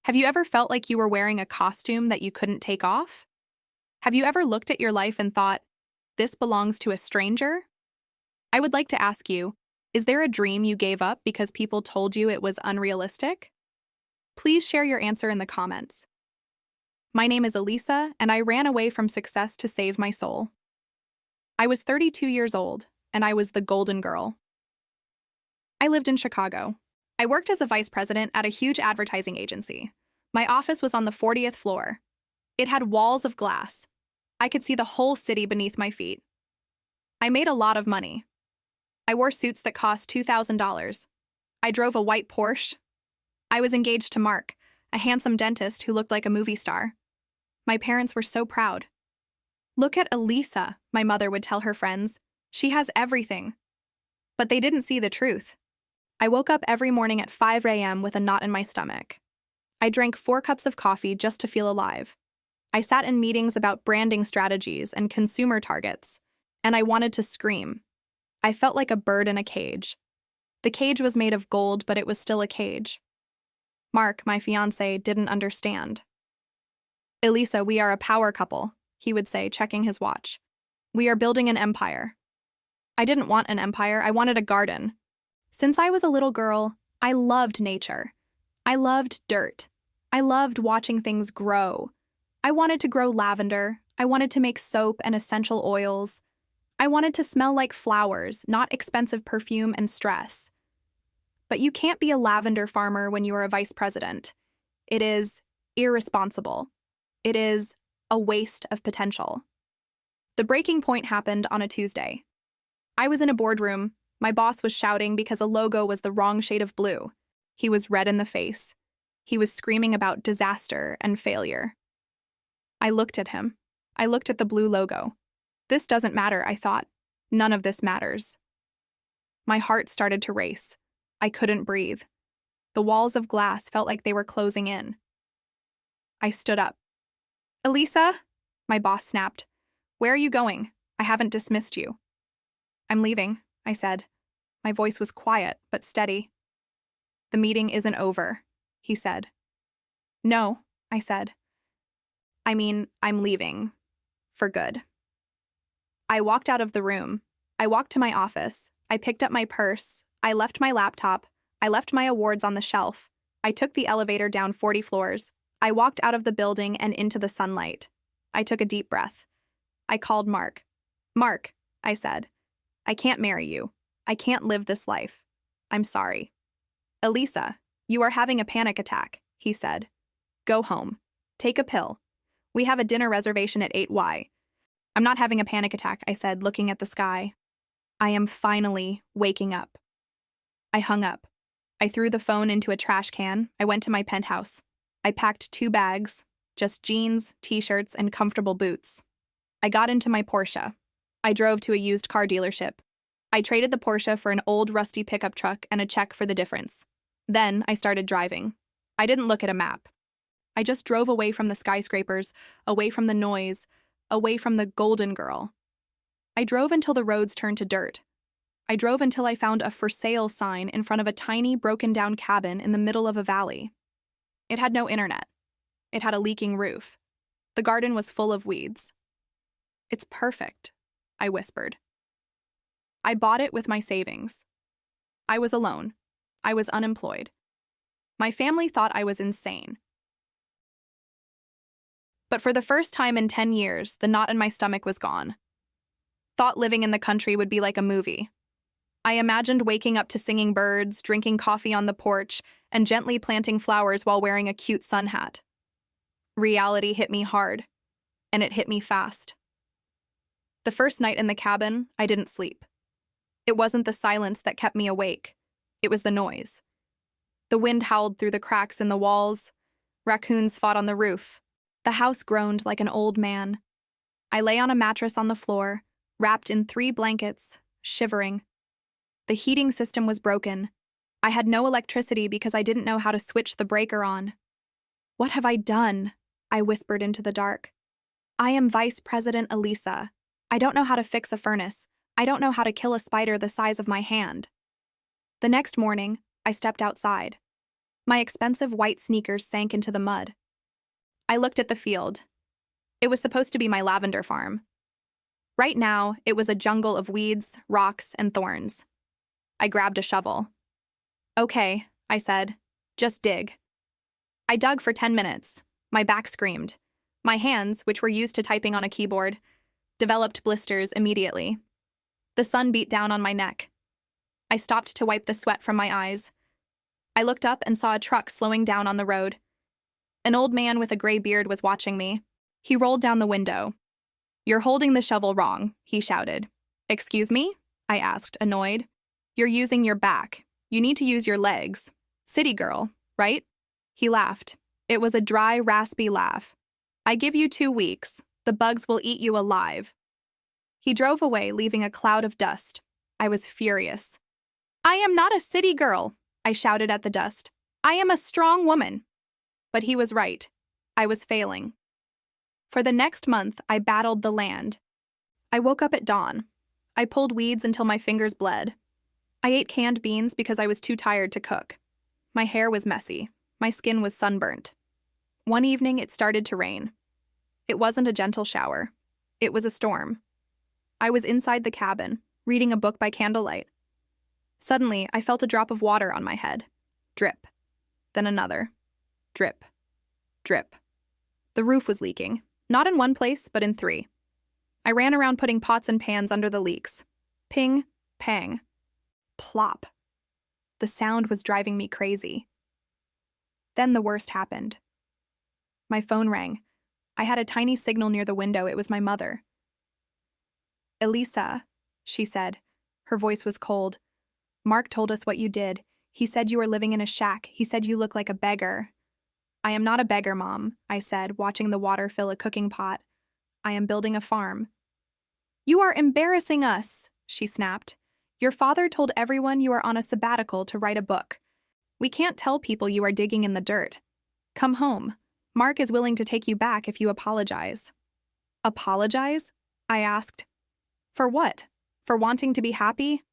Have you ever felt like you were wearing a costume that you couldn't take off? Have you ever looked at your life and thought, this belongs to a stranger? I would like to ask you, is there a dream you gave up because people told you it was unrealistic? Please share your answer in the comments. My name is Elisa, and I ran away from success to save my soul. I was 32 years old, and I was the golden girl. I lived in Chicago. I worked as a vice president at a huge advertising agency. My office was on the 40th floor. It had walls of glass. I could see the whole city beneath my feet. I made a lot of money. I wore suits that cost $2,000. I drove a white Porsche. I was engaged to Mark, a handsome dentist who looked like a movie star. My parents were so proud. "Look at Elisa," my mother would tell her friends. "She has everything." But they didn't see the truth. I woke up every morning at 5 a.m. with a knot in my stomach. I drank 4 cups of coffee just to feel alive. I sat in meetings about branding strategies and consumer targets, and I wanted to scream. I felt like a bird in a cage. The cage was made of gold, but it was still a cage. Mark, my fiancé, didn't understand. "Elisa, we are a power couple," he would say, checking his watch. "We are building an empire." I didn't want an empire, I wanted a garden. Since I was a little girl, I loved nature. I loved dirt. I loved watching things grow. I wanted to grow lavender. I wanted to make soap and essential oils. I wanted to smell like flowers, not expensive perfume and stress. But you can't be a lavender farmer when you are a vice president. It is irresponsible. It is a waste of potential. The breaking point happened on a Tuesday. I was in a boardroom. My boss was shouting because a logo was the wrong shade of blue. He was red in the face. He was screaming about disaster and failure. I looked at him. I looked at the blue logo. This doesn't matter, I thought. None of this matters. My heart started to race. I couldn't breathe. The walls of glass felt like they were closing in. I stood up. "Elisa," my boss snapped. "Where are you going? I haven't dismissed you." "I'm leaving," I said. My voice was quiet, but steady. "The meeting isn't over," he said. "No," I said. I'm leaving. For good." I walked out of the room. I walked to my office. I picked up my purse. I left my laptop. I left my awards on the shelf. I took the elevator down 40 floors. I walked out of the building and into the sunlight. I took a deep breath. I called Mark. "Mark," I said. "I can't marry you. I can't live this life. I'm sorry." "Elisa, you are having a panic attack," he said. "Go home. Take a pill. We have a dinner reservation at 8Y. "I'm not having a panic attack," I said, looking at the sky. "I am finally waking up." I hung up. I threw the phone into a trash can. I went to my penthouse. I packed 2 bags, just jeans, t-shirts, and comfortable boots. I got into my Porsche. I drove to a used car dealership. I traded the Porsche for an old rusty pickup truck and a check for the difference. Then I started driving. I didn't look at a map. I just drove away from the skyscrapers, away from the noise, away from the golden girl. I drove until the roads turned to dirt. I drove until I found a "for sale" sign in front of a tiny, broken-down cabin in the middle of a valley. It had no internet. It had a leaking roof. The garden was full of weeds. "It's perfect," I whispered. I bought it with my savings. I was alone. I was unemployed. My family thought I was insane. But for the first time in 10 years, the knot in my stomach was gone. Thought living in the country would be like a movie. I imagined waking up to singing birds, drinking coffee on the porch, and gently planting flowers while wearing a cute sun hat. Reality hit me hard, and it hit me fast. The first night in the cabin, I didn't sleep. It wasn't the silence that kept me awake. It was the noise. The wind howled through the cracks in the walls. Raccoons fought on the roof. The house groaned like an old man. I lay on a mattress on the floor, wrapped in 3 blankets, shivering. The heating system was broken. I had no electricity because I didn't know how to switch the breaker on. "What have I done?" I whispered into the dark. "I am Vice President Elisa. I don't know how to fix a furnace. I don't know how to kill a spider the size of my hand." The next morning, I stepped outside. My expensive white sneakers sank into the mud. I looked at the field. It was supposed to be my lavender farm. Right now, it was a jungle of weeds, rocks, and thorns. I grabbed a shovel. "Okay," I said. "Just dig." I dug for 10 minutes. My back screamed. My hands, which were used to typing on a keyboard, developed blisters immediately. The sun beat down on my neck. I stopped to wipe the sweat from my eyes. I looked up and saw a truck slowing down on the road. An old man with a gray beard was watching me. He rolled down the window. "You're holding the shovel wrong," he shouted. "Excuse me?" I asked, annoyed. "You're using your back. You need to use your legs. City girl, right?" He laughed. It was a dry, raspy laugh. "I give you 2 weeks. The bugs will eat you alive." He drove away, leaving a cloud of dust. I was furious. "I am not a city girl," I shouted at the dust. "I am a strong woman." But he was right. I was failing. For the next month, I battled the land. I woke up at dawn. I pulled weeds until my fingers bled. I ate canned beans because I was too tired to cook. My hair was messy. My skin was sunburnt. One evening, it started to rain. It wasn't a gentle shower. It was a storm. I was inside the cabin, reading a book by candlelight. Suddenly, I felt a drop of water on my head. Drip. Then another. Drip. Drip. The roof was leaking. Not in one place, but in 3. I ran around putting pots and pans under the leaks. Ping, pang. Plop. The sound was driving me crazy. Then the worst happened. My phone rang. I had a tiny signal near the window. It was my mother. "Elisa," she said. Her voice was cold. "Mark told us what you did. He said you were living in a shack. He said you look like a beggar." "I am not a beggar, Mom," I said, watching the water fill a cooking pot. "I am building a farm." "You are embarrassing us," she snapped. "Your father told everyone you are on a sabbatical to write a book. We can't tell people you are digging in the dirt. Come home. Mark is willing to take you back if you apologize." "Apologize?" I asked. "For what? For wanting to be happy?"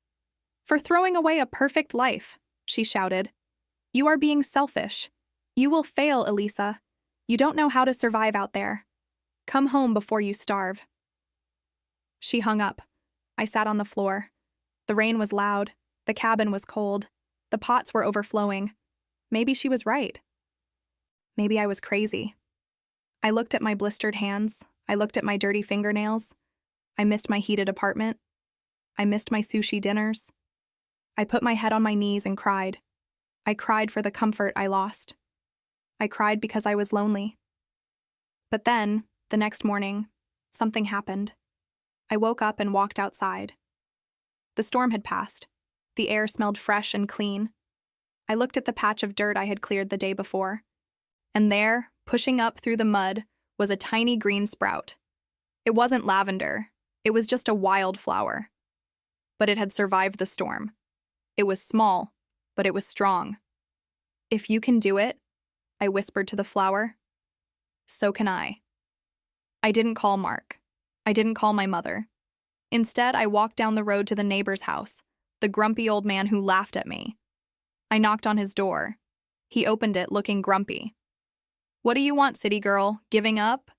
"For throwing away a perfect life," she shouted. "You are being selfish. You will fail, Elisa. You don't know how to survive out there. Come home before you starve." She hung up. I sat on the floor. The rain was loud. The cabin was cold. The pots were overflowing. Maybe she was right. Maybe I was crazy. I looked at my blistered hands. I looked at my dirty fingernails. I missed my heated apartment. I missed my sushi dinners. I put my head on my knees and cried. I cried for the comfort I lost. I cried because I was lonely. But then, the next morning, something happened. I woke up and walked outside. The storm had passed. The air smelled fresh and clean. I looked at the patch of dirt I had cleared the day before. And there, pushing up through the mud, was a tiny green sprout. It wasn't lavender. It was just a wildflower. But it had survived the storm. It was small, but it was strong. "If you can do it," I whispered to the flower, "so can I." I didn't call Mark. I didn't call my mother. Instead, I walked down the road to the neighbor's house, the grumpy old man who laughed at me. I knocked on his door. He opened it, looking grumpy. "What do you want, city girl? Giving up?"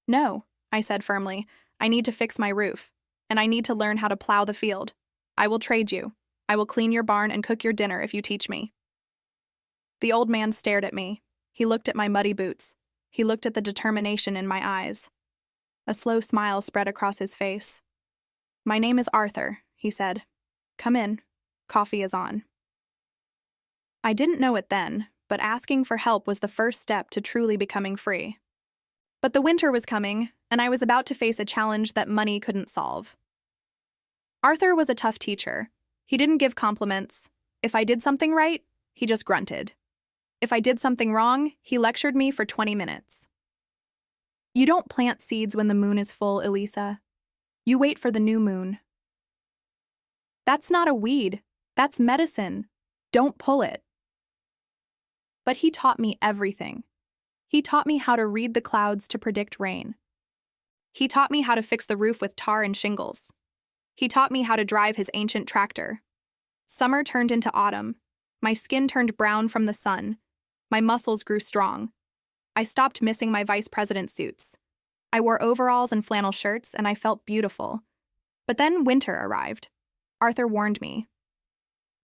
"No," I said firmly. "I need to fix my roof, and I need to learn how to plow the field. I will trade you. I will clean your barn and cook your dinner if you teach me." The old man stared at me. He looked at my muddy boots. He looked at the determination in my eyes. A slow smile spread across his face. "My name is Arthur," he said. "Come in. Coffee is on." I didn't know it then, but asking for help was the first step to truly becoming free. But the winter was coming, and I was about to face a challenge that money couldn't solve. Arthur was a tough teacher. He didn't give compliments. If I did something right, he just grunted. If I did something wrong, he lectured me for 20 minutes. "You don't plant seeds when the moon is full, Elisa. You wait for the new moon." "That's not a weed. That's medicine. Don't pull it." But he taught me everything. He taught me how to read the clouds to predict rain. He taught me how to fix the roof with tar and shingles. He taught me how to drive his ancient tractor. Summer turned into autumn. My skin turned brown from the sun, My muscles grew strong. I stopped missing my vice president suits. I wore overalls and flannel shirts, and I felt beautiful. But then winter arrived. Arthur warned me.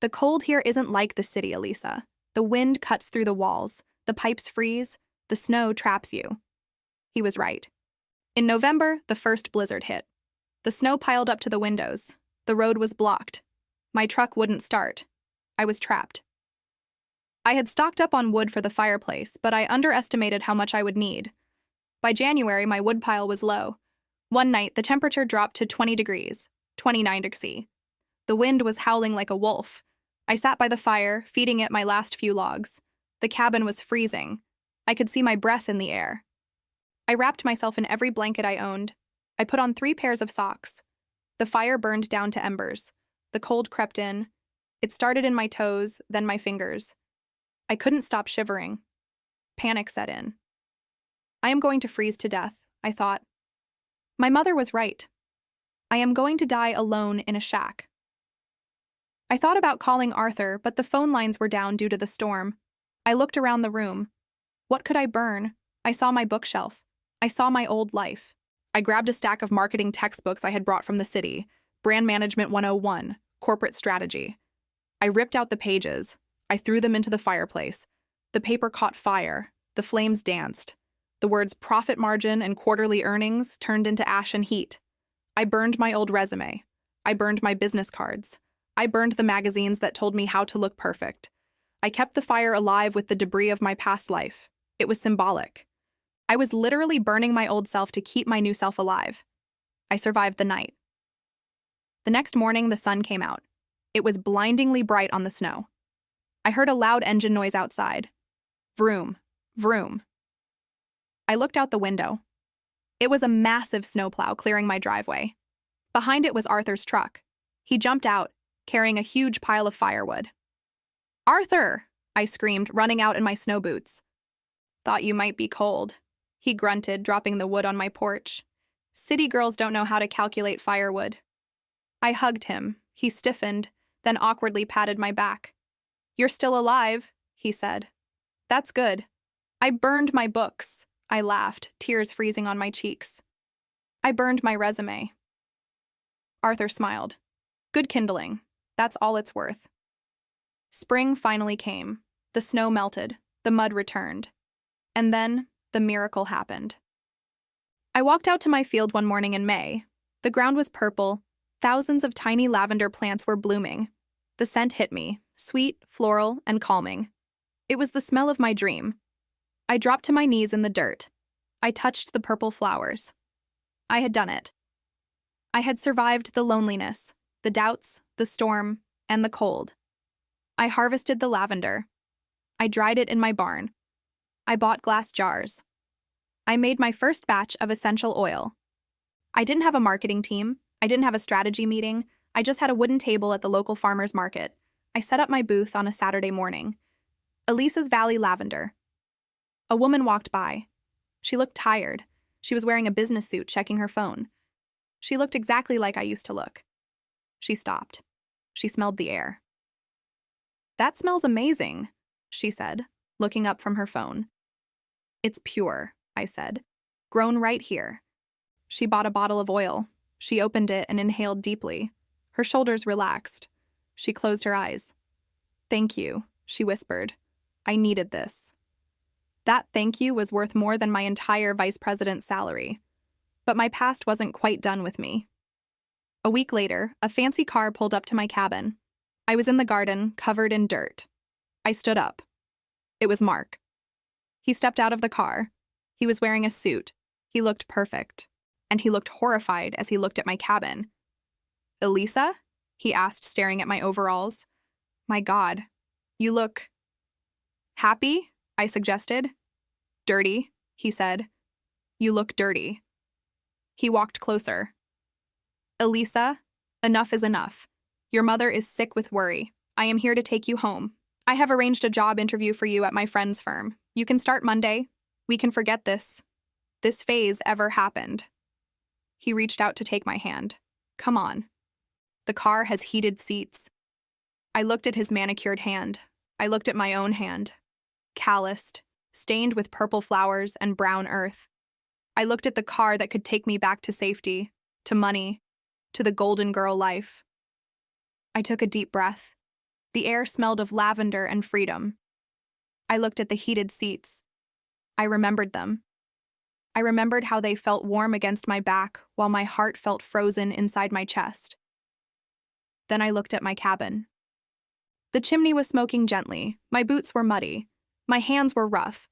The cold here isn't like the city, Elisa. The wind cuts through the walls, the pipes freeze, the snow traps you. He was right. In November, the first blizzard hit. The snow piled up to the windows. The road was blocked. My truck wouldn't start. I was trapped. I had stocked up on wood for the fireplace, but I underestimated how much I would need. By January, my wood pile was low. One night, the temperature dropped to 20 degrees, 29 degrees. The wind was howling like a wolf. I sat by the fire, feeding it my last few logs. The cabin was freezing. I could see my breath in the air. I wrapped myself in every blanket I owned. I put on 3 pairs of socks. The fire burned down to embers. The cold crept in. It started in my toes, then my fingers. I couldn't stop shivering. Panic set in. I am going to freeze to death, I thought. My mother was right. I am going to die alone in a shack. I thought about calling Arthur, but the phone lines were down due to the storm. I looked around the room. What could I burn? I saw my bookshelf. I saw my old life. I grabbed a stack of marketing textbooks I had brought from the city. Brand Management 101, Corporate Strategy. I ripped out the pages. I threw them into the fireplace. The paper caught fire. The flames danced. The words profit margin and quarterly earnings turned into ash and heat. I burned my old resume. I burned my business cards. I burned the magazines that told me how to look perfect. I kept the fire alive with the debris of my past life. It was symbolic. I was literally burning my old self to keep my new self alive. I survived the night. The next morning, the sun came out. It was blindingly bright on the snow. I heard a loud engine noise outside. Vroom, vroom. I looked out the window. It was a massive snowplow clearing my driveway. Behind it was Arthur's truck. He jumped out, carrying a huge pile of firewood. "Arthur!" I screamed, running out in my snow boots. "Thought you might be cold," he grunted, dropping the wood on my porch. "City girls don't know how to calculate firewood." I hugged him. He stiffened, then awkwardly patted my back. "You're still alive," he said. "That's good." "I burned my books," I laughed, tears freezing on my cheeks. "I burned my resume." Arthur smiled. "Good kindling. That's all it's worth." Spring finally came. The snow melted. The mud returned. And then, the miracle happened. I walked out to my field one morning in May. The ground was purple. Thousands of tiny lavender plants were blooming. The scent hit me, sweet, floral, and calming. It was the smell of my dream. I dropped to my knees in the dirt. I touched the purple flowers. I had done it. I had survived the loneliness, the doubts, the storm, and the cold. I harvested the lavender. I dried it in my barn. I bought glass jars. I made my first batch of essential oil. I didn't have a marketing team. I didn't have a strategy meeting. I just had a wooden table at the local farmer's market. I set up my booth on a Saturday morning. Elisa's Valley Lavender. A woman walked by. She looked tired. She was wearing a business suit, checking her phone. She looked exactly like I used to look. She stopped. She smelled the air. "That smells amazing," she said, looking up from her phone. "It's pure," I said. "Grown right here." She bought a bottle of oil. She opened it and inhaled deeply. Her shoulders relaxed. She closed her eyes. "Thank you," she whispered. "I needed this." That thank you was worth more than my entire vice president's salary. But my past wasn't quite done with me. A week later, a fancy car pulled up to my cabin. I was in the garden, covered in dirt. I stood up. It was Mark. He stepped out of the car. He was wearing a suit. He looked perfect. And he looked horrified as he looked at my cabin. "Elisa?" he asked, staring at my overalls. "My God, you look..." "Happy?" I suggested. "Dirty," he said. "You look dirty." He walked closer. "Elisa, enough is enough. Your mother is sick with worry. I am here to take you home. I have arranged a job interview for you at my friend's firm. You can start Monday. We can forget this phase ever happened." He reached out to take my hand. "Come on." The car has heated seats. I looked at his manicured hand. I looked at my own hand. calloused, stained with purple flowers and brown earth. I looked at the car that could take me back to safety, to money, to the golden girl life. I took a deep breath. The air smelled of lavender and freedom. I looked at the heated seats. I remembered them. I remembered how they felt warm against my back while my heart felt frozen inside my chest. Then I looked at my cabin. The chimney was smoking gently, my boots were muddy, my hands were rough,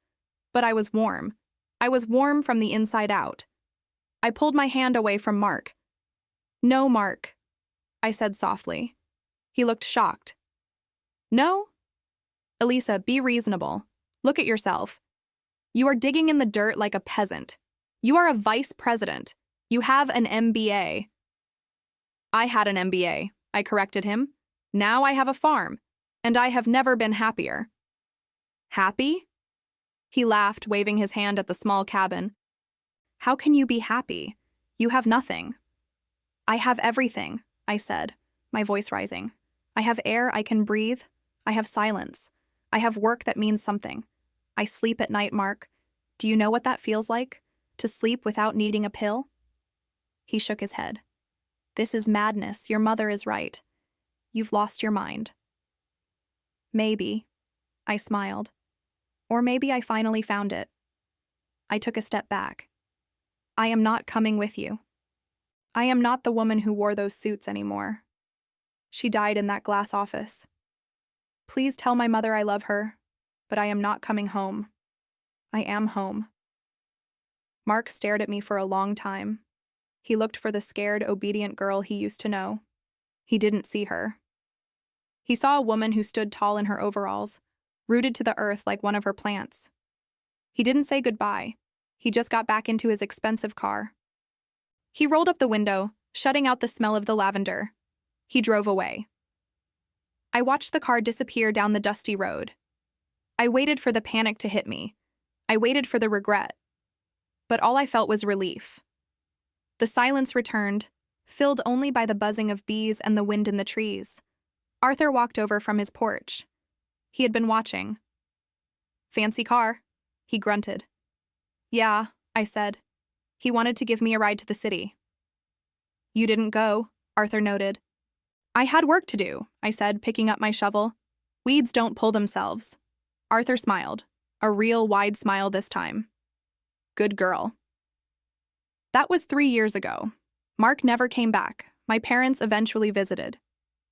but I was warm. I was warm from the inside out. I pulled my hand away from Mark. "No, Mark," I said softly. He looked shocked. "No? Elisa, be reasonable. Look at yourself. You are digging in the dirt like a peasant. You are a vice president. You have an MBA. I had an MBA, I corrected him. Now I have a farm, and I have never been happier." "Happy?" He laughed, waving his hand at the small cabin. "How can you be happy? You have nothing." "I have everything," I said, my voice rising. "I have air I can breathe. I have silence. I have work that means something. I sleep at night, Mark. Do you know what that feels like? To sleep without needing a pill?" He shook his head. "This is madness. Your mother is right. You've lost your mind." "Maybe," I smiled. "Or maybe I finally found it." I took a step back. "I am not coming with you. I am not the woman who wore those suits anymore. She died in that glass office. Please tell my mother I love her, but I am not coming home. I am home." Mark stared at me for a long time. He looked for the scared, obedient girl he used to know. He didn't see her. He saw a woman who stood tall in her overalls, rooted to the earth like one of her plants. He didn't say goodbye. He just got back into his expensive car. He rolled up the window, shutting out the smell of the lavender. He drove away. I watched the car disappear down the dusty road. I waited for the panic to hit me. I waited for the regret. But all I felt was relief. The silence returned, filled only by the buzzing of bees and the wind in the trees. Arthur walked over from his porch. He had been watching. "Fancy car," he grunted. "Yeah," I said. "He wanted to give me a ride to the city." "You didn't go," Arthur noted. "I had work to do," I said, picking up my shovel. "Weeds don't pull themselves." Arthur smiled, a real wide smile this time. "Good girl." That was 3 years ago. Mark never came back. My parents eventually visited.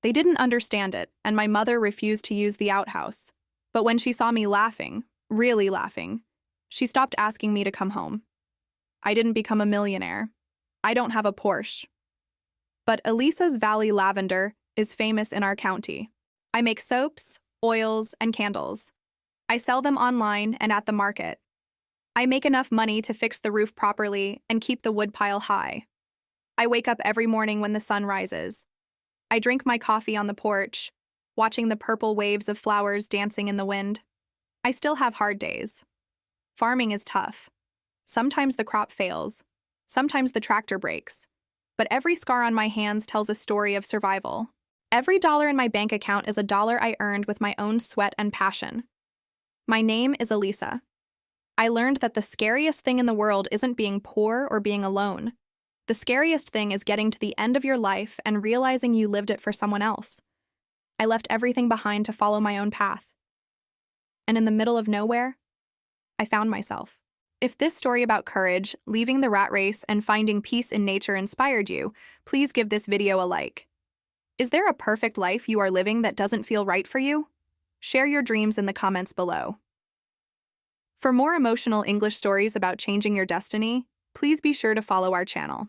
They didn't understand it, and my mother refused to use the outhouse. But when she saw me laughing, really laughing, she stopped asking me to come home. I didn't become a millionaire. I don't have a Porsche. But Elisa's Valley Lavender is famous in our county. I make soaps, oils, and candles. I sell them online and at the market. I make enough money to fix the roof properly and keep the woodpile high. I wake up every morning when the sun rises. I drink my coffee on the porch, watching the purple waves of flowers dancing in the wind. I still have hard days. Farming is tough. Sometimes the crop fails. Sometimes the tractor breaks. But every scar on my hands tells a story of survival. Every dollar in my bank account is a dollar I earned with my own sweat and passion. My name is Elisa. I learned that the scariest thing in the world isn't being poor or being alone. The scariest thing is getting to the end of your life and realizing you lived it for someone else. I left everything behind to follow my own path. And in the middle of nowhere, I found myself. If this story about courage, leaving the rat race, and finding peace in nature inspired you, please give this video a like. Is there a perfect life you are living that doesn't feel right for you? Share your dreams in the comments below. For more emotional English stories about changing your destiny, please be sure to follow our channel.